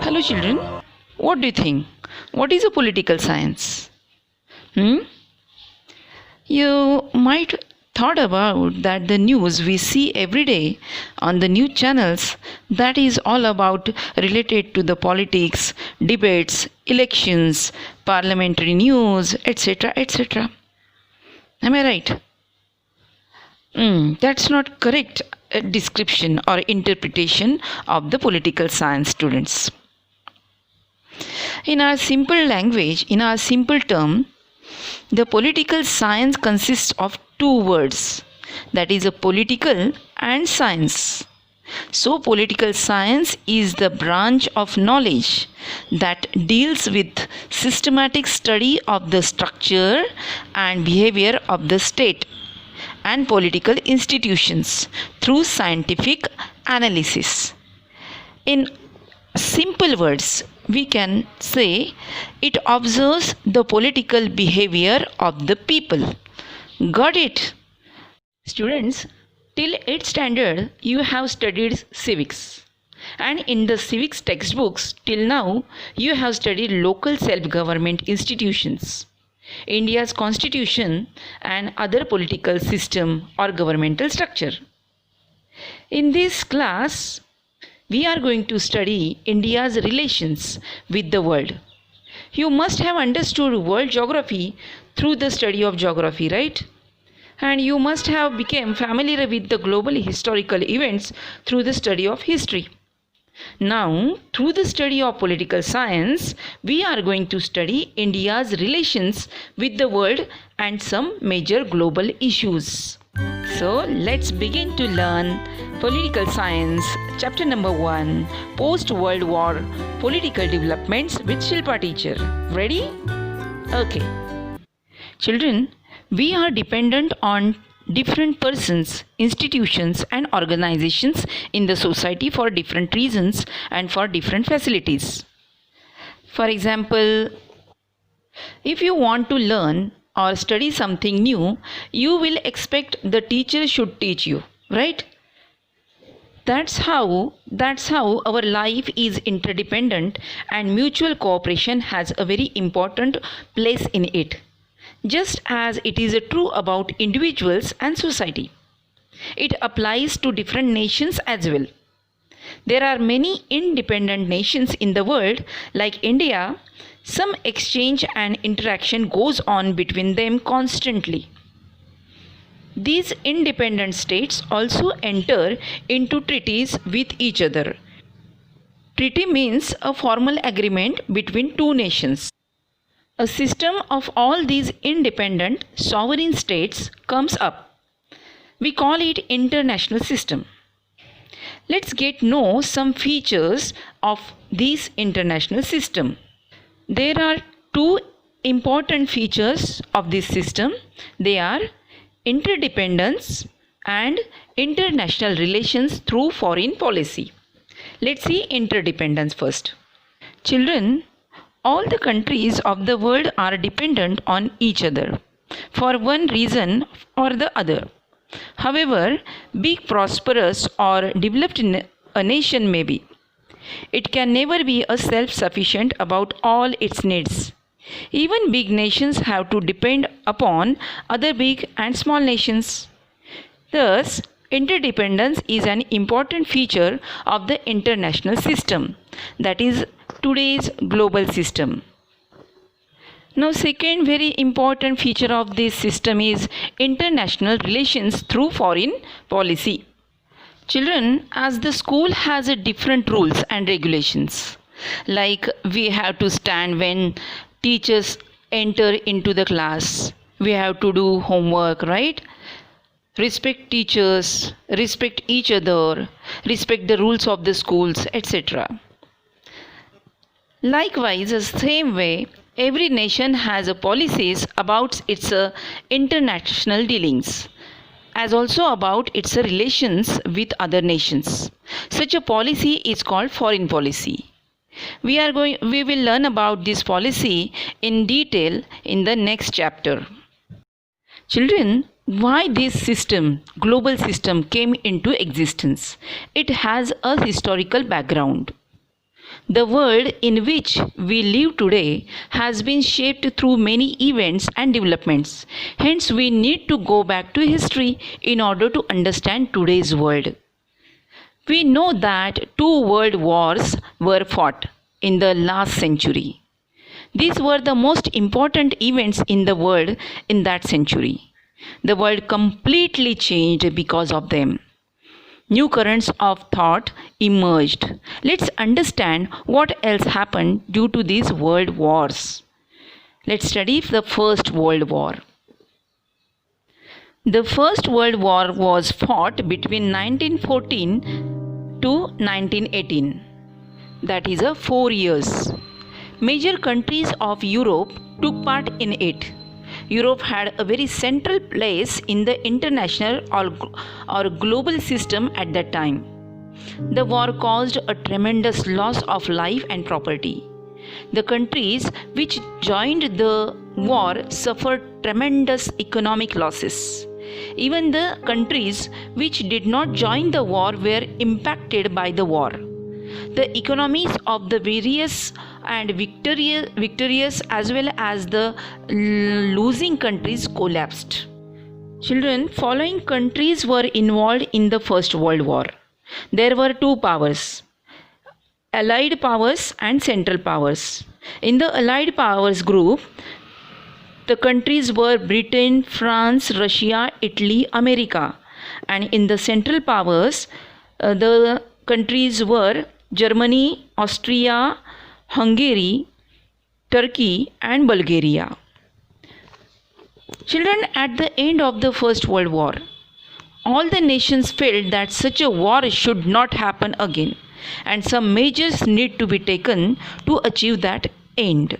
Hello children, what do you think? What is a political science? You might thought about that the news we see every day on the news channels, that is all about related to the politics, debates, elections, parliamentary news, etc. etc. Am I right? That's not correct description or interpretation of the political science, students. In our simple language, in our simple term, the political science consists of two words, that is a political and science. So political science is the branch of knowledge that deals with systematic study of the structure and behavior of the state and political institutions through scientific analysis. In simple words, we can say it observes the political behavior of the people. Got it? Students, till 8th standard you have studied civics, and in the civics textbooks till now you have studied local self-government institutions, India's constitution and other political system or governmental structure. In this class, we are going to study India's relations with the world. You must have understood world geography through the study of geography, right? And you must have become familiar with the global historical events through the study of history. Now, through the study of political science, we are going to study India's relations with the world and some major global issues. So, let's begin to learn Political Science, Chapter number 1, Post-World War Political Developments with Shilpa teacher. Ready? Okay. Children, we are dependent on different persons, institutions and organizations in the society for different reasons and for different facilities. For example, if you want to learn or study something new, you will expect the teacher should teach you, right? That's how our life is interdependent, and mutual cooperation has a very important place in it. Just as it is true about individuals and society, it applies to different nations as well. There are many independent nations in the world like India. Some exchange and interaction goes on between them constantly. These independent states also enter into treaties with each other. Treaty means a formal agreement between two nations. A system of all these independent sovereign states comes up. We call it international system. Let's get know some features of this international system. There are two important features of this system. They are interdependence and international relations through foreign policy. Let's see interdependence first. Children, all the countries of the world are dependent on each other for one reason or the other. However big, prosperous or developed a nation may be, it can never be a self-sufficient about all its needs. Even big nations have to depend upon other big and small nations. Thus, interdependence is an important feature of the international system, that is today's global system. Now, second very important feature of this system is international relations through foreign policy. Children, as the school has a different rules and regulations, like we have to stand when teachers enter into the class, we have to do homework, right? Respect teachers, respect each other, respect the rules of the schools, etc. Likewise, the same way, every nation has a policies about its international dealings, as also about its relations with other nations. Such a policy is called foreign policy. We will learn about this policy in detail in the next chapter. Children, why this system, global system, came into existence? It has a historical background. The world in which we live today has been shaped through many events and developments. Hence, we need to go back to history in order to understand today's world. We know that two world wars were fought in the last century. These were the most important events in the world in that century. The world completely changed because of them. New currents of thought emerged. Let's understand what else happened due to these world wars. Let's study the First World War. The First World War was fought between 1914 to 1918. That is 4 years. Major countries of Europe took part in it. Europe had a very central place in the international or global system at that time. The war caused a tremendous loss of life and property. The countries which joined the war suffered tremendous economic losses. Even the countries which did not join the war were impacted by the war. The economies of the various and victorious as well as the losing countries collapsed. Children, following countries were involved in the First World War. There were two powers, Allied powers and Central powers. In the Allied powers group, the countries were Britain, France, Russia, Italy, America. And in the Central powers, the countries were Germany, Austria, Hungary, Turkey and Bulgaria. Children, at the end of the First World War, all the nations felt that such a war should not happen again, and some measures need to be taken to achieve that end.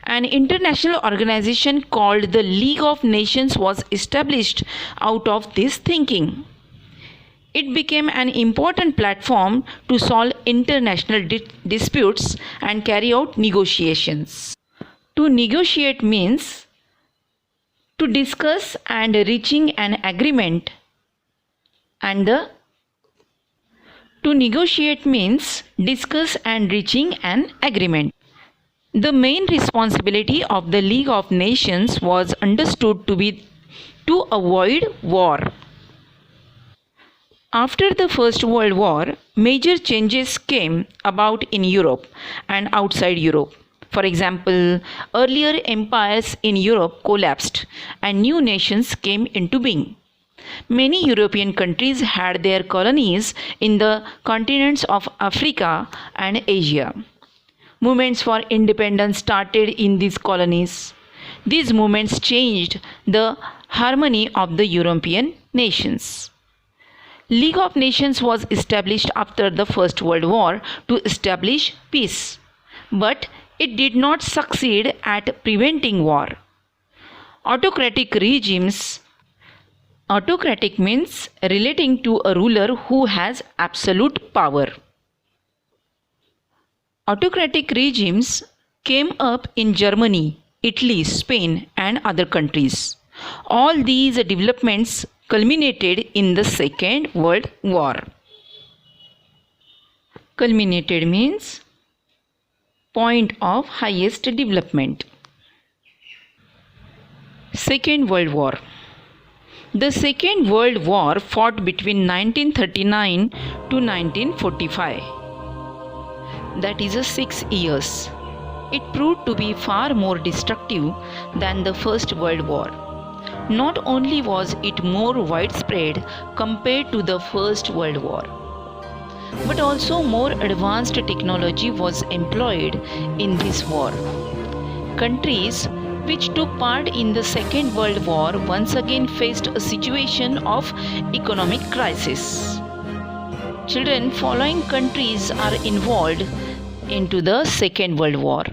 An international organization called the League of Nations was established out of this thinking. It became an important platform to solve international disputes and carry out negotiations. To negotiate means to discuss and reaching an agreement, and to negotiate means discuss and reaching an agreement. The main responsibility of the League of Nations was understood to be to avoid war. After the First World War, major changes came about in Europe and outside Europe. For example, earlier empires in Europe collapsed and new nations came into being. Many European countries had their colonies in the continents of Africa and Asia. Movements for independence started in these colonies. These movements changed the harmony of the European nations. League of Nations was established after the First World War to establish peace, but it did not succeed at preventing war. Autocratic means relating to a ruler who has absolute power. Autocratic regimes came up in Germany, Italy, Spain and other countries. All these developments culminated in the Second World War. Culminated means point of highest development. Second World War. The Second World War fought between 1939 to 1945. That is 6 years. It proved to be far more destructive than the First World War. Not only was it more widespread compared to the First World War, but also more advanced technology was employed in this war. Countries which took part in the Second World War once again faced a situation of economic crisis. Children, following countries are involved into the Second World War.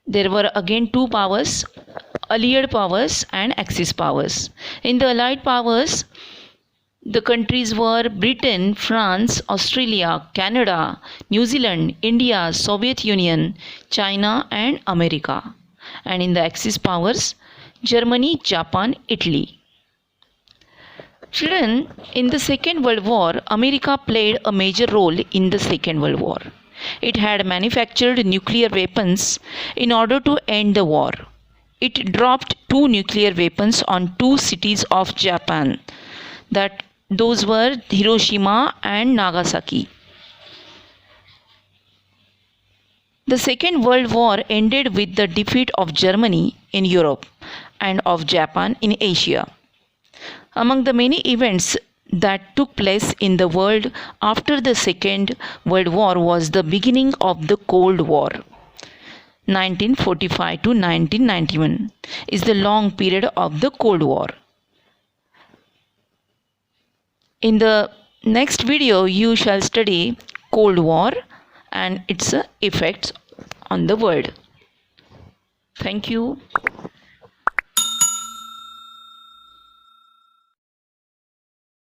There were again two powers, Allied powers and Axis powers. In the Allied powers, the countries were Britain, France, Australia, Canada, New Zealand, India, Soviet Union, China and America. And in the Axis powers, Germany, Japan, Italy. Children, in the Second World War, America played a major role in the Second World War. It had manufactured nuclear weapons in order to end the war. It dropped 2 nuclear weapons on 2 cities of Japan. Those were Hiroshima and Nagasaki. The Second World War ended with the defeat of Germany in Europe and of Japan in Asia. Among the many events that took place in the world after the Second World War was the beginning of the Cold War. 1945 to 1991 is the long period of the Cold War. In the next video, you shall study Cold War and its effects on the world. Thank you.